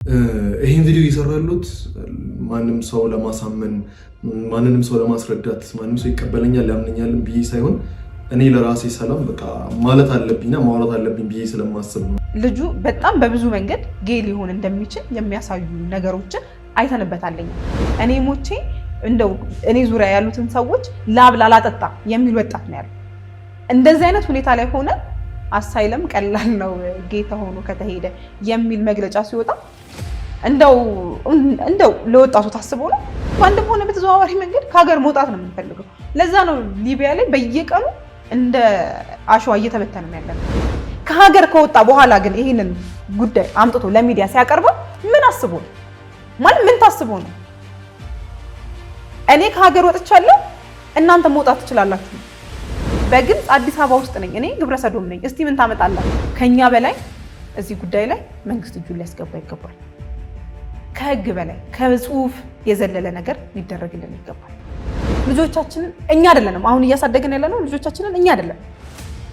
ይሄን ቪዲዮ ይሰራሉት ማንንም ሰው ለማሳመን ማንንም ሰው ለማስረዳት ማንንም ሰው ይቀበለኛል ያምነኛል ብዬ ሳይሆን እኔ ለራሴ ሰላም በቃ ማለት አለብኝና ማውራት አለብኝ ብዬ ስለማስብ ነው። ልጁ በጣም በብዙ መንገድ ጌይ ሊሆን እንደሚችል የሚያሳዩ ነገሮችን አይተንበታለኝ። እኔ ሞቼ እንደው እኔ ዙሪያ ያሉትን ሰዎች ላብ ላላጠጣ የሚል ወጣት ነው ያለው። እንደዚህ አይነት ሁኔታ ላይ ሆነ አሳይለም ቀላል ነው ጌይ ተሆኖ ከተሄደ የሚል መግለጫ ሲወጣ እንደው ለወጣቱ ታስቦ ነው አንድም ሆነ በተዘዋዋሪ መንገድ ከሀገር መውጣት ነው የምንፈልገው። ለዛ ነው ሊቢያ ላይ በየቀኑ እንደ አሸዋ እየተበተነ ነው ያለው። ከሀገር ከወጣ በኋላ ግን ይሄንን ጉዳይ አምጥቶ ለሚዲያ ሲያቀርበው ምን አስቦ ነው ማለት ምን ታስቦ ነው? እኔ ከሀገር ወጥቻለሁ እናንተ መውጣት ትችላላችሁ። በግልጽ አዲስ አበባ ውስጥ ነኝ፣ እኔ ግብረ ሰዶም ነኝ። እስቲ ምን ታመጣላችሁ? ከኛ በላይ እዚህ ጉዳይ ላይ መንግስት እጁን ሊያስገባ ይገባል። ከህግ በላይ ከጽሁፍ የዘለለ ነገር ሊደረግልን ይገባል። ልጆቻችንን እኛ አይደለንም አሁን እያሳደገን ያለነው፣ ልጆቻችንን እኛ አይደለም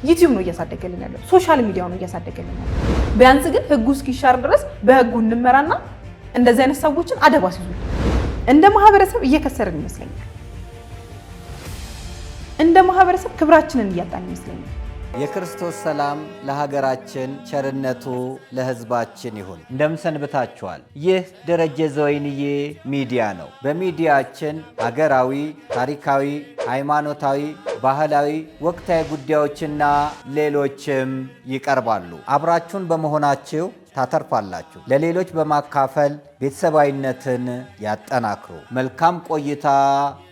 ዩቲዩብ ነው እያሳደገልን ያለው፣ ሶሻል ሚዲያው ነው እያሳደገልን ያለው። ቢያንስ ግን ህጉ እስኪሻር ድረስ በህጉ እንመራና እንደዚህ አይነት ሰዎችን አደብ አስይዙ። እንደ ማህበረሰብ እየከሰርን ይመስለኛል። እንደ ማህበረሰብ ክብራችንን እያጣን ይመስለኛል። የክርስቶስ ሰላም ለሀገራችን ቸርነቱ ለህዝባችን ይሁን። እንደምን ሰንብታችኋል? ይህ ደረጀ ዘወይንዬ ሚዲያ ነው። በሚዲያችን ሀገራዊ፣ ታሪካዊ፣ ሃይማኖታዊ፣ ባህላዊ፣ ወቅታዊ ጉዳዮችና ሌሎችም ይቀርባሉ። አብራችሁን በመሆናችሁ ታተርፋላችሁ። ለሌሎች በማካፈል ቤተሰባዊነትን ያጠናክሩ። መልካም ቆይታ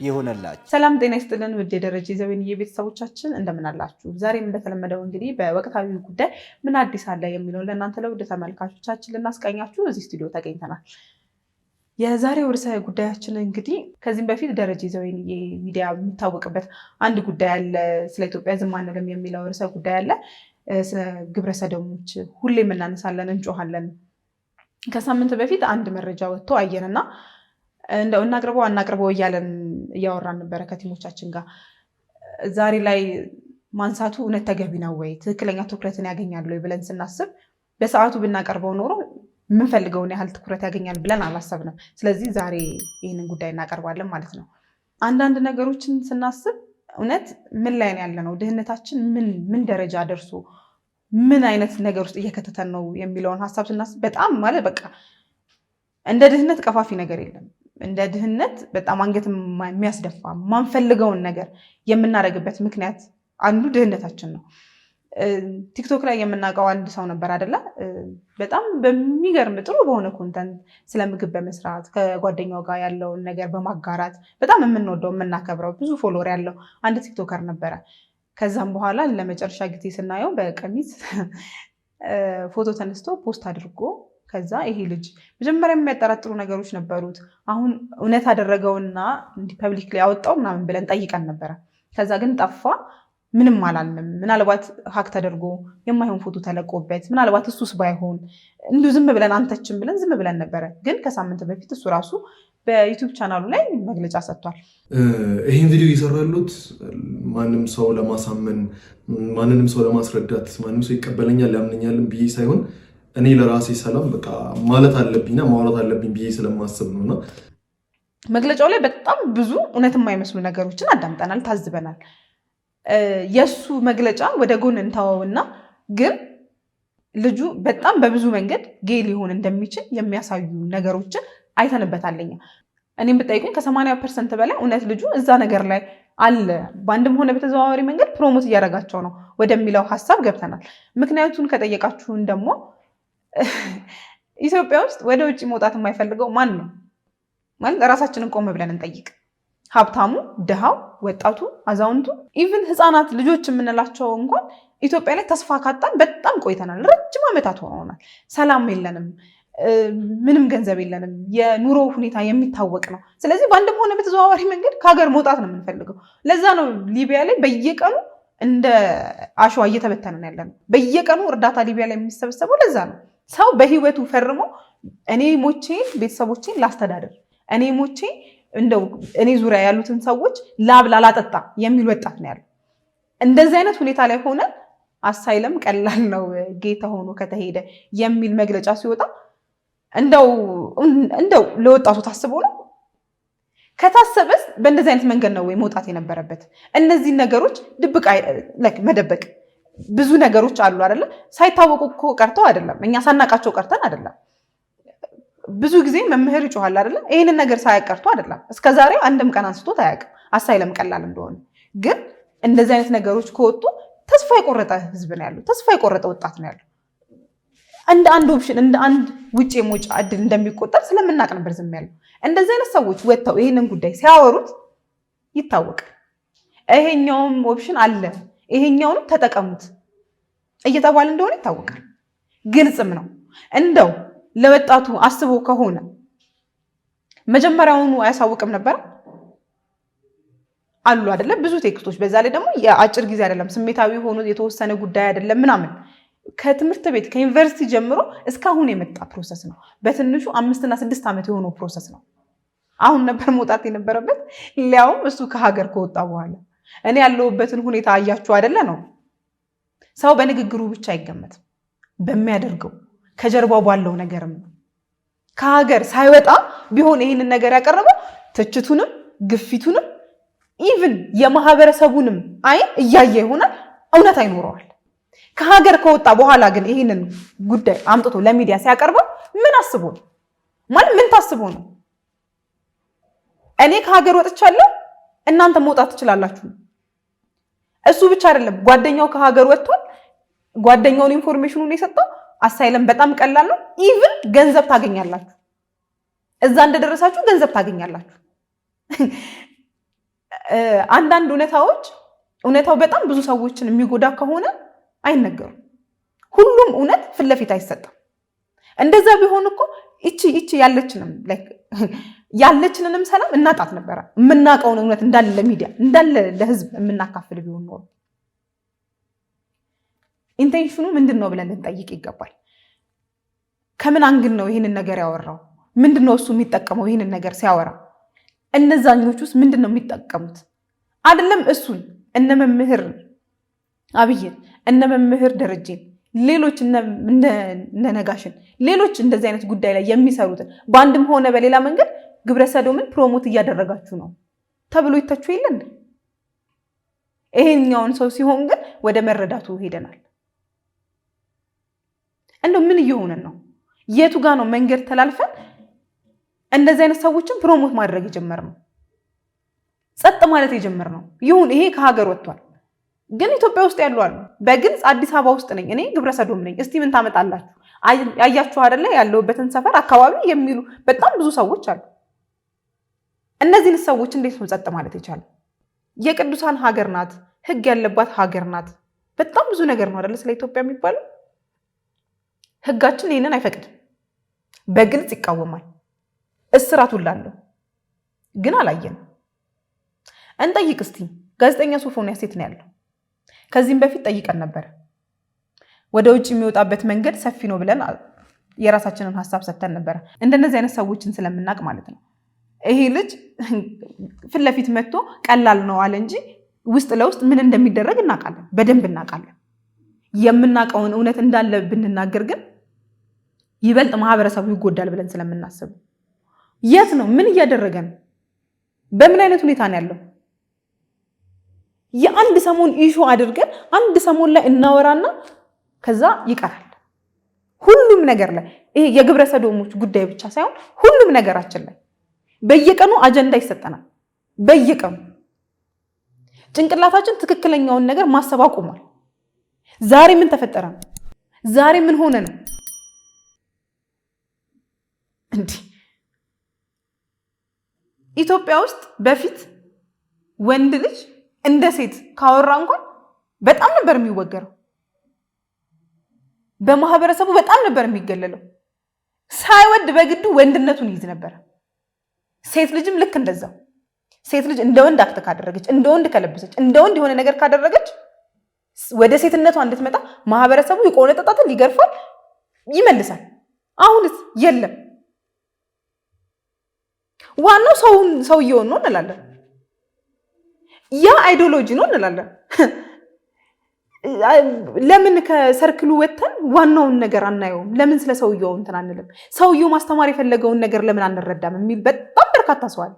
ይሁንላችሁ። ሰላም ጤና ይስጥልን ውድ የደረጀ ዘወይንዬ ቤተሰቦቻችን እንደምን አላችሁ? ዛሬም እንደተለመደው እንግዲህ በወቅታዊ ጉዳይ ምን አዲስ አለ የሚለውን ለእናንተ ለውድ ተመልካቾቻችን ልናስቃኛችሁ እዚህ ስቱዲዮ ተገኝተናል። የዛሬው ርዕሰ ጉዳያችን እንግዲህ ከዚህም በፊት ደረጀ ዘወይንዬ ሚዲያ የሚታወቅበት አንድ ጉዳይ አለ። ስለ ኢትዮጵያ ዝም አንልም የሚለው ርዕሰ ጉዳይ አለ። ስለ ግብረ ሰዶሞች ሁሌም እናነሳለን፣ እንጮሃለን። ከሳምንት በፊት አንድ መረጃ ወጥቶ አየንና እንደው እናቅርበው እያለን እያወራን ነበረ ከቲሞቻችን ጋር። ዛሬ ላይ ማንሳቱ እውነት ተገቢ ነው ወይ፣ ትክክለኛ ትኩረትን ያገኛል ወይ ብለን ስናስብ በሰዓቱ ብናቀርበው ኖሮ የምንፈልገውን ያህል ትኩረት ያገኛል ብለን አላሰብንም። ስለዚህ ዛሬ ይህንን ጉዳይ እናቀርባለን ማለት ነው። አንዳንድ ነገሮችን ስናስብ እውነት ምን ላይ ያለ ነው፣ ድህነታችን ምን ደረጃ ደርሶ ምን አይነት ነገር ውስጥ እየከተተን ነው የሚለውን ሀሳብ ስናስብ በጣም ማለት በቃ እንደ ድህነት ቀፋፊ ነገር የለም። እንደ ድህነት በጣም አንገት የሚያስደፋ ማንፈልገውን ነገር የምናደርግበት ምክንያት አንዱ ድህነታችን ነው። ቲክቶክ ላይ የምናውቀው አንድ ሰው ነበር አይደለ? በጣም በሚገርም ጥሩ በሆነ ኮንተንት ስለ ምግብ በመስራት ከጓደኛው ጋር ያለውን ነገር በማጋራት በጣም የምንወደው የምናከብረው ብዙ ፎሎወር ያለው አንድ ቲክቶከር ነበረ። ከዛም በኋላ ለመጨረሻ ጊዜ ስናየው በቀሚስ ፎቶ ተነስቶ ፖስት አድርጎ ከዛ ይሄ ልጅ መጀመሪያ የሚያጠራጥሩ ነገሮች ነበሩት። አሁን እውነት አደረገውና እንዲህ ፐብሊክ ላይ ያወጣው ምናምን ብለን ጠይቀን ነበረ። ከዛ ግን ጠፋ። ምንም አላልንም። ምናልባት ሀክ ተደርጎ የማይሆን ፎቶ ተለቆበት ምናልባት እሱስ ባይሆን እንዲሁ ዝም ብለን አንተችም ብለን ዝም ብለን ነበረ። ግን ከሳምንት በፊት እሱ ራሱ በዩቲዩብ ቻናሉ ላይ መግለጫ ሰጥቷል። ይሄን ቪዲዮ ይሰራሉት ማንንም ሰው ለማሳመን ማንንም ሰው ለማስረዳት ማንንም ሰው ይቀበለኛል ያምነኛል ብዬ ሳይሆን እኔ ለራሴ ሰላም በቃ ማለት አለብኝና ማውራት አለብኝ ብዬ ስለማስብ ነውና መግለጫው ላይ በጣም ብዙ እውነት የማይመስሉ ነገሮችን አዳምጠናል፣ ታዝበናል። የሱ መግለጫ ወደ ጎን እንተወውና ግን ልጁ በጣም በብዙ መንገድ ጌይ ሊሆን እንደሚችል የሚያሳዩ ነገሮችን አይተንበታለኝ። እኔም ብጠይቁኝ ከ80% በላይ እውነት ልጁ እዛ ነገር ላይ አለ፣ በአንድም ሆነ በተዘዋዋሪ መንገድ ፕሮሞት እያደረጋቸው ነው ወደሚለው ሀሳብ ገብተናል። ምክንያቱን ከጠየቃችሁን ደግሞ ኢትዮጵያ ውስጥ ወደ ውጭ መውጣት የማይፈልገው ማን ነው ማለት ራሳችንን ቆም ብለን እንጠይቅ። ሀብታሙ፣ ድሃው፣ ወጣቱ፣ አዛውንቱ፣ ኢቭን ህፃናት ልጆች የምንላቸው እንኳን ኢትዮጵያ ላይ ተስፋ ካጣን በጣም ቆይተናል። ረጅም ዓመታት ሆነውናል። ሰላም የለንም፣ ምንም ገንዘብ የለንም። የኑሮ ሁኔታ የሚታወቅ ነው። ስለዚህ በአንድም ሆነ በተዘዋዋሪ መንገድ ከሀገር መውጣት ነው የምንፈልገው። ለዛ ነው ሊቢያ ላይ በየቀኑ እንደ አሸዋ እየተበተነ ነው ያለነው። በየቀኑ እርዳታ ሊቢያ ላይ የሚሰበሰበው ለዛ ነው። ሰው በህይወቱ ፈርሞ እኔ ሞቼ ቤተሰቦቼን ላስተዳደር፣ እኔ ሞቼ እንደው እኔ ዙሪያ ያሉትን ሰዎች ላብ ላላጠጣ የሚል ወጣት ነው ያለው። እንደዚህ አይነት ሁኔታ ላይ ሆነ አሳይለም ቀላል ነው ጌይ ተሆኖ ከተሄደ የሚል መግለጫ ሲወጣ እንደው ለወጣቱ ታስቦ ነው? ከታሰበስ በእንደዚህ አይነት መንገድ ነው ወይ መውጣት የነበረበት? እነዚህ ነገሮች ድብቅ መደበቅ ብዙ ነገሮች አሉ አይደለ? ሳይታወቁ እኮ ቀርተው አይደለም፣ እኛ ሳናቃቸው ቀርተን አይደለም። ብዙ ጊዜ መምህር ይጮሃል አይደለ? ይሄንን ነገር ሳያቀርቱ አይደለም። እስከዛሬ አንድም ቀን አንስቶት አያውቅም አሳይለም ቀላል እንደሆነ። ግን እንደዚህ አይነት ነገሮች ከወጡ ተስፋ የቆረጠ ህዝብ ነው ያለው፣ ተስፋ የቆረጠ ወጣት ነው ያለው። እንደ አንድ ኦፕሽን እንደ አንድ ውጭ የመውጫ እድል እንደሚቆጠር ስለምናቅ ነበር ዝም ያለው። እንደዚህ አይነት ሰዎች ወጥተው ይሄንን ጉዳይ ሲያወሩት ይታወቃል። ይሄኛውም ኦፕሽን አለ፣ ይሄኛውንም ተጠቀሙት እየተባለ እንደሆነ ይታወቃል። ግልጽም ነው። እንደው ለወጣቱ አስቦ ከሆነ መጀመሪያውኑ አያሳውቅም ነበር አሉ አይደለ? ብዙ ቴክስቶች፣ በዛ ላይ ደግሞ የአጭር ጊዜ አይደለም፣ ስሜታዊ ሆኖ የተወሰነ ጉዳይ አይደለም ምናምን። ከትምህርት ቤት ከዩኒቨርሲቲ ጀምሮ እስካሁን የመጣ ፕሮሰስ ነው። በትንሹ 5 እና 6 ዓመት የሆነው ፕሮሰስ ነው። አሁን ነበር መውጣት የነበረበት፣ ሊያውም እሱ ከሀገር ከወጣ በኋላ። እኔ ያለሁበትን ሁኔታ አያችሁ አይደለ? ነው ሰው በንግግሩ ብቻ አይገመትም፣ በሚያደርገው ከጀርባው ባለው ነገርም ነው። ከሀገር ሳይወጣ ቢሆን ይህንን ነገር ያቀረበው ትችቱንም ግፊቱንም ኢቭን የማህበረሰቡንም አይን እያየ ይሆናል፣ እውነት አይኖረዋል። ከሀገር ከወጣ በኋላ ግን ይህንን ጉዳይ አምጥቶ ለሚዲያ ሲያቀርበው ምን አስቦ ነው? ማለት ምን ታስቦ ነው? እኔ ከሀገር ወጥቻለሁ እናንተ መውጣት ትችላላችሁ። እሱ ብቻ አይደለም፣ ጓደኛው ከሀገር ወጥቷል። ጓደኛውን ኢንፎርሜሽኑን የሰጠው አሳይለም በጣም ቀላል ነው። ኢቭን ገንዘብ ታገኛላችሁ፣ እዛ እንደደረሳችሁ ገንዘብ ታገኛላችሁ። አንዳንድ እውነታው በጣም ብዙ ሰዎችን የሚጎዳ ከሆነ አይነገሩም። ሁሉም እውነት ፊት ለፊት አይሰጥም። እንደዛ ቢሆን እኮ እቺ ያለችንንም ሰላም እናጣት ነበረ። የምናውቀውን እውነት እንዳለ ለሚዲያ እንዳለ ለህዝብ የምናካፍል ቢሆን ኖሮ ኢንቴንሽኑ ምንድን ነው ብለን ልንጠይቅ ይገባል። ከምን አንግል ነው ይህንን ነገር ያወራው? ምንድን ነው እሱ የሚጠቀመው ይህንን ነገር ሲያወራ? እነዛኞች ውስጥ ምንድን ነው የሚጠቀሙት? አይደለም እሱን እነ መምህር አብይን እነ መምህር ደረጀን ሌሎች እነ ነጋሽን ሌሎች እንደዚህ አይነት ጉዳይ ላይ የሚሰሩትን በአንድም ሆነ በሌላ መንገድ ግብረ ሰዶምን ፕሮሞት እያደረጋችሁ ነው ተብሎ ይተቹ የለን። ይሄኛውን ሰው ሲሆን ግን ወደ መረዳቱ ሄደናል። እንደው ምን እየሆነን ነው? የቱ ጋር ነው መንገድ ተላልፈን እንደዚህ አይነት ሰዎችን ፕሮሞት ማድረግ የጀመርነው? ጸጥ ማለት የጀመርነው? ይሁን ይሄ ከሀገር ወጥቷል፣ ግን ኢትዮጵያ ውስጥ ያሉ አሉ። በግልጽ አዲስ አበባ ውስጥ ነኝ እኔ ግብረ ሰዶም ነኝ፣ እስቲ ምን ታመጣላችሁ? ያያችሁ አይደለ ያለውበትን ሰፈር አካባቢ የሚሉ በጣም ብዙ ሰዎች አሉ። እነዚህን ሰዎች እንዴት ነው ጸጥ ማለት የቻለ? የቅዱሳን ሀገር ናት፣ ህግ ያለባት ሀገር ናት። በጣም ብዙ ነገር ነው አይደለ ስለ ኢትዮጵያ የሚባለው። ህጋችን ይህንን አይፈቅድም፣ በግልጽ ይቃወማል። እስራት ሁላ አለው፣ ግን አላየንም። እንጠይቅ እስቲ። ጋዜጠኛ ሶፎንያስ የት ነው ያለው? ከዚህም በፊት ጠይቀን ነበር። ወደ ውጭ የሚወጣበት መንገድ ሰፊ ነው ብለን የራሳችንን ሀሳብ ሰጥተን ነበረ። እንደነዚህ አይነት ሰዎችን ስለምናውቅ ማለት ነው። ይሄ ልጅ ፊት ለፊት መጥቶ ቀላል ነው አለ እንጂ ውስጥ ለውስጥ ምን እንደሚደረግ እናውቃለን፣ በደንብ እናውቃለን። የምናውቀውን እውነት እንዳለ ብንናገር ግን ይበልጥ ማህበረሰቡ ይጎዳል ብለን ስለምናስብ የት ነው? ምን እያደረገ ነው? በምን አይነት ሁኔታ ነው ያለው? የአንድ ሰሞን ኢሹ አድርገን አንድ ሰሞን ላይ እናወራና ከዛ ይቀራል። ሁሉም ነገር ላይ ይሄ የግብረ ሰዶሞች ጉዳይ ብቻ ሳይሆን ሁሉም ነገራችን ላይ በየቀኑ አጀንዳ ይሰጠናል። በየቀኑ ጭንቅላታችን ትክክለኛውን ነገር ማሰብ አቁሟል። ዛሬ ምን ተፈጠረ ነው? ዛሬ ምን ሆነ ነው? እንዲህ ኢትዮጵያ ውስጥ በፊት ወንድ ልጅ እንደ ሴት ካወራ እንኳን በጣም ነበር የሚወገረው። በማህበረሰቡ በጣም ነበር የሚገለለው። ሳይወድ በግዱ ወንድነቱን ይይዝ ነበር። ሴት ልጅም ልክ እንደዛው። ሴት ልጅ እንደ ወንድ አክት ካደረገች፣ እንደ ወንድ ከለበሰች፣ እንደ ወንድ የሆነ ነገር ካደረገች ወደ ሴትነቷ እንድትመጣ ማህበረሰቡ ይቆነጠጣታል፣ ይገርፋል፣ ይመልሳል። አሁንስ የለም። ዋናው ሰውየውን ነው እንላለን። ያ አይዲዮሎጂ ነው እንላለን። ለምን ከሰርክሉ ወተን ዋናውን ነገር አናየውም? ለምን ስለ ሰውየው እንትን አንልም? ሰውየው ማስተማር የፈለገውን ነገር ለምን አንረዳም የሚል በጣም በርካታ ሰው አለ።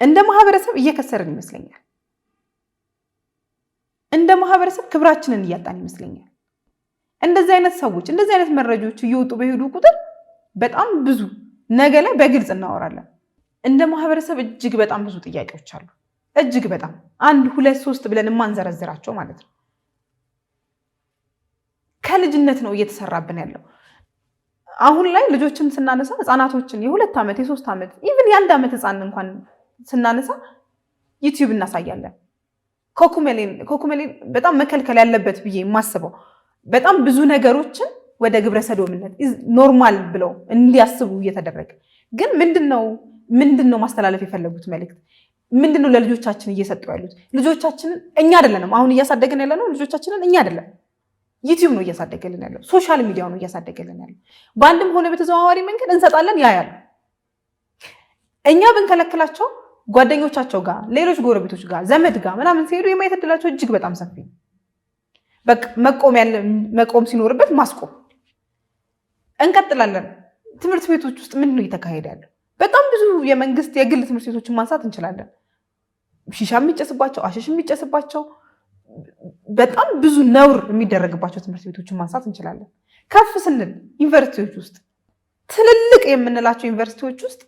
እንደ ማህበረሰብ እየከሰርን ይመስለኛል። እንደ ማህበረሰብ ክብራችንን እያጣን ይመስለኛል። እንደዚህ አይነት ሰዎች እንደዚህ አይነት መረጃዎች እየወጡ በሄዱ ቁጥር በጣም ብዙ ነገ ላይ በግልጽ እናወራለን። እንደ ማህበረሰብ እጅግ በጣም ብዙ ጥያቄዎች አሉ። እጅግ በጣም 1 2 3 ብለን የማንዘረዝራቸው ማለት ነው። ከልጅነት ነው እየተሰራብን ያለው። አሁን ላይ ልጆችን ስናነሳ ህፃናቶችን የ2 ዓመት የ3 ዓመት ኢቭን የ1 ዓመት ህፃን እንኳን ስናነሳ ዩቲዩብ እናሳያለን። ኮኩሜሌን በጣም መከልከል ያለበት ብዬ የማስበው በጣም ብዙ ነገሮችን ወደ ግብረ ሰዶምነት ኖርማል ብለው እንዲያስቡ እየተደረገ ግን ምንድነው ማስተላለፍ የፈለጉት መልእክት ምንድነው? ለልጆቻችን እየሰጡ ያሉት ልጆቻችንን እኛ አይደለንም አሁን እያሳደገን ያለነው ልጆቻችንን እኛ አይደለም፣ ዩቲዩብ ነው እያሳደገልን ያለው፣ ሶሻል ሚዲያው ነው እያሳደገልን ያለው። በአንድም ሆነ በተዘዋዋሪ መንገድ እንሰጣለን ያያሉ። እኛ ብንከለክላቸው ጓደኞቻቸው ጋር ሌሎች ጎረቤቶች ጋር ዘመድ ጋር ምናምን ሲሄዱ የማየት ዕድላቸው እጅግ በጣም ሰፊ ነው። በቃ መቆም ሲኖርበት ማስቆም እንቀጥላለን። ትምህርት ቤቶች ውስጥ ምንድነው እየተካሄደ ያለው? በጣም ብዙ የመንግስት የግል ትምህርት ቤቶችን ማንሳት እንችላለን። ሺሻ የሚጨስባቸው፣ አሸሽ የሚጨስባቸው፣ በጣም ብዙ ነውር የሚደረግባቸው ትምህርት ቤቶችን ማንሳት እንችላለን። ከፍ ስንል ዩኒቨርሲቲዎች ውስጥ ትልልቅ የምንላቸው ዩኒቨርሲቲዎች ውስጥ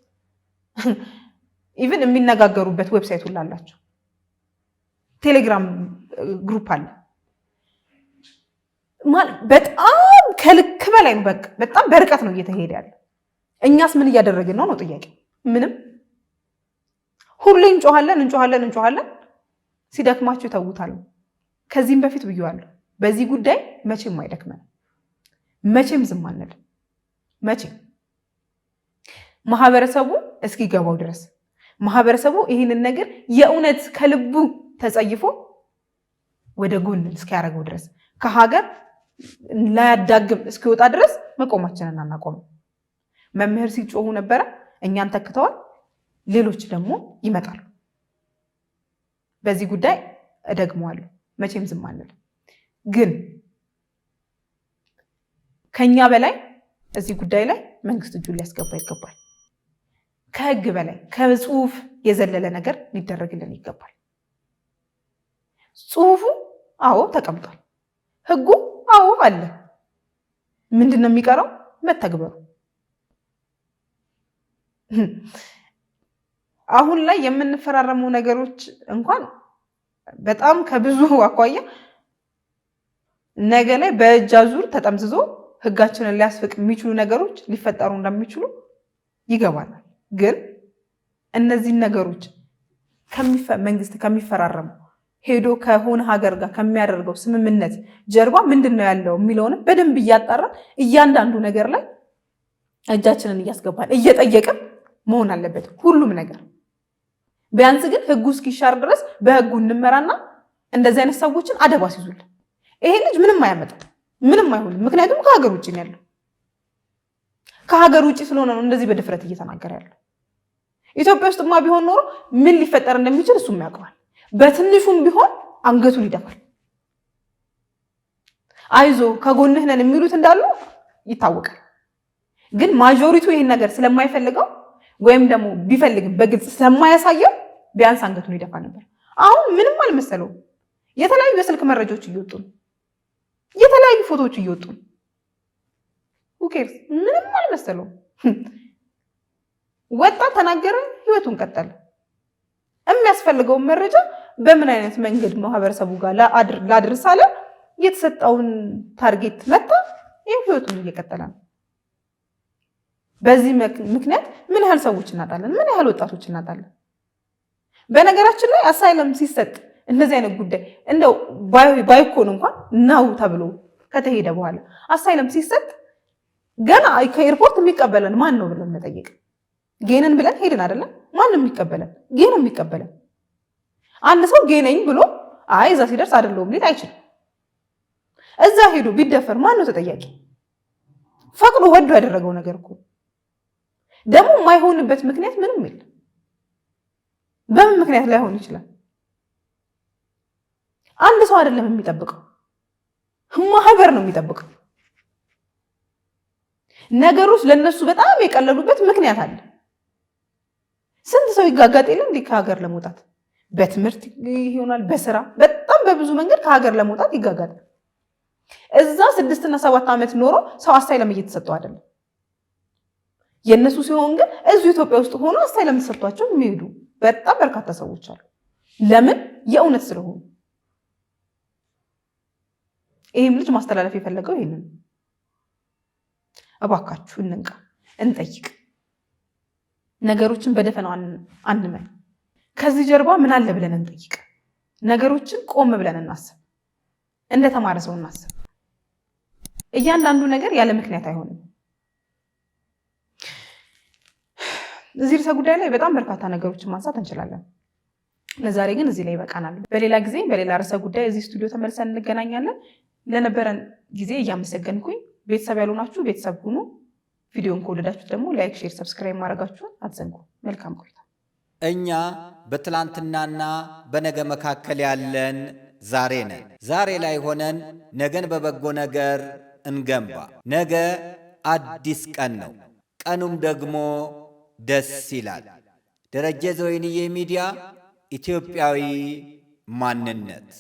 ኢቭን የሚነጋገሩበት ዌብሳይት ሁሉ አላቸው። ቴሌግራም ግሩፕ አለ። በጣም ከልክ በላይ ነው። በቃ በጣም በርቀት ነው እየተሄደ ያለ። እኛስ ምን እያደረግን ነው ጥያቄ። ምንም። ሁሌ እንጮሃለን። ሲደክማቸው ይተውታል። ከዚህም በፊት ብዬዋለሁ። በዚህ ጉዳይ መቼም አይደክመን፣ መቼም ዝም አንልም። መቼም ማህበረሰቡ እስኪገባው ድረስ ማህበረሰቡ ይህንን ነገር የእውነት ከልቡ ተጸይፎ ወደ ጎን እስኪያደርገው ድረስ ከሀገር ላያዳግም እስኪወጣ ድረስ መቆማችንን አናቆምም። መምህር ሲጮሁ ነበረ፣ እኛን ተክተዋል። ሌሎች ደግሞ ይመጣሉ። በዚህ ጉዳይ እደግመዋለሁ፣ መቼም ዝም አንልም። ግን ከኛ በላይ እዚህ ጉዳይ ላይ መንግስት እጁን ሊያስገባ ይገባል። ከህግ በላይ ከጽሁፍ የዘለለ ነገር ሊደረግልን ይገባል። ጽሁፉ አዎ ተቀምጧል፣ ህጉ አዎ አለ። ምንድነው የሚቀረው? መተግበሩ። አሁን ላይ የምንፈራረመው ነገሮች እንኳን በጣም ከብዙ አኳያ ነገ ላይ በእጅ አዙር ተጠምዝዞ ህጋችንን ሊያስፍቅ የሚችሉ ነገሮች ሊፈጠሩ እንደሚችሉ ይገባናል። ግን እነዚህን ነገሮች መንግስት ከሚፈራረመው ሄዶ ከሆነ ሀገር ጋር ከሚያደርገው ስምምነት ጀርባ ምንድነው ያለው የሚለውንም በደንብ እያጣራ እያንዳንዱ ነገር ላይ እጃችንን እያስገባን እየጠየቅን መሆን አለበት ሁሉም ነገር። ቢያንስ ግን ህጉ እስኪሻር ድረስ በህጉ እንመራና እንደዚህ አይነት ሰዎችን አደብ አስይዙልን። ይሄ ልጅ ምንም አያመጣም፣ ምንም አይሆንም። ምክንያቱም ከሀገር ውጭ ነው ያለው። ከሀገር ውጭ ስለሆነ ነው እንደዚህ በድፍረት እየተናገረ ያለው። ኢትዮጵያ ውስጥማ ቢሆን ኖሮ ምን ሊፈጠር እንደሚችል እሱም ያውቀዋል። በትንሹም ቢሆን አንገቱን ይደፋል። አይዞ ከጎንህ ነን የሚሉት እንዳሉ ይታወቃል። ግን ማጆሪቲው ይሄን ነገር ስለማይፈልገው ወይም ደግሞ ቢፈልግም በግልጽ ስለማያሳየው ቢያንስ አንገቱን ይደፋ ነበር። አሁን ምንም አልመሰለውም። የተለያዩ የስልክ መረጃዎች እየወጡ ነው፣ የተለያዩ ፎቶዎች እየወጡ ነው። ኡኬርስ ምንም አልመሰለውም። ወጣ፣ ተናገረ፣ ህይወቱን ቀጠለ። የሚያስፈልገውን መረጃ በምን አይነት መንገድ ማህበረሰቡ ጋር ላድርስ አለ። የተሰጠውን ታርጌት መታ፣ ይህ ህይወቱን እየቀጠለ ነው። በዚህ ምክንያት ምን ያህል ሰዎች እናጣለን? ምን ያህል ወጣቶች እናጣለን? በነገራችን ላይ አሳይለም ሲሰጥ እንደዚህ አይነት ጉዳይ እንደው ባይኮን እንኳን ነው ተብሎ ከተሄደ በኋላ አሳይለም ሲሰጥ ገና ከኤርፖርት የሚቀበለን ማን ነው ብለን መጠየቅ። ጌነን ብለን ሄድን አይደለም? ማንም የሚቀበለን ጌ ነው የሚቀበለን። አንድ ሰው ጌነኝ ብሎ አይ እዛ ሲደርስ አይደለሁም ሊል አይችልም። እዛ ሄዶ ቢደፈር ማን ነው ተጠያቂ? ፈቅዶ ወዶ ያደረገው ነገር እኮ ደግሞ የማይሆንበት ምክንያት ምንም የለም። በምን ምክንያት ላይሆን ይችላል? አንድ ሰው አይደለም የሚጠብቀው፣ ማህበር ነው የሚጠብቀው። ነገሮች ለነሱ በጣም የቀለሉበት ምክንያት አለ። ስንት ሰው ይጋጋጥ የለ እንዴ ከሀገር ለመውጣት? በትምህርት ይሆናል፣ በስራ በጣም በብዙ መንገድ ከሀገር ለመውጣት ይጋጋጣል። እዛ 6 እና 7 ዓመት ኖሮ ሰው አሳይለም እየተሰጠው አይደለም። የነሱ ሲሆን ግን እዚሁ ኢትዮጵያ ውስጥ ሆኖ አሳይለም ተሰጥቷቸው የሚሄዱ በጣም በርካታ ሰዎች አሉ። ለምን? የእውነት ስለሆኑ። ይህም ልጅ ማስተላለፍ የፈለገው ይሄንን። እባካችሁ እንንቃ፣ እንጠይቅ፣ ነገሮችን በደፈናው አንመን። ከዚህ ጀርባ ምን አለ ብለን እንጠይቅ። ነገሮችን ቆም ብለን እናስብ። እንደተማረ ሰው እናስብ። እያንዳንዱ ነገር ያለ ምክንያት አይሆንም። እዚህ ርዕሰ ጉዳይ ላይ በጣም በርካታ ነገሮችን ማንሳት እንችላለን። ለዛሬ ግን እዚህ ላይ ይበቃናል። በሌላ ጊዜ በሌላ ርዕሰ ጉዳይ እዚህ ስቱዲዮ ተመልሰን እንገናኛለን። ለነበረን ጊዜ እያመሰገንኩኝ ቤተሰብ ያልሆናችሁ ቤተሰብ ሁኑ። ቪዲዮን ከወደዳችሁት ደግሞ ላይክ፣ ሼር፣ ሰብስክራይብ ማድረጋችሁን አትዘንጉ። መልካም ቆይታ። እኛ በትላንትናና በነገ መካከል ያለን ዛሬ ነን። ዛሬ ላይ ሆነን ነገን በበጎ ነገር እንገንባ። ነገ አዲስ ቀን ነው፣ ቀኑም ደግሞ ደስ ይላል። ደረጀ ዘወይንዬ ሚዲያ፣ ኢትዮጵያዊ ማንነት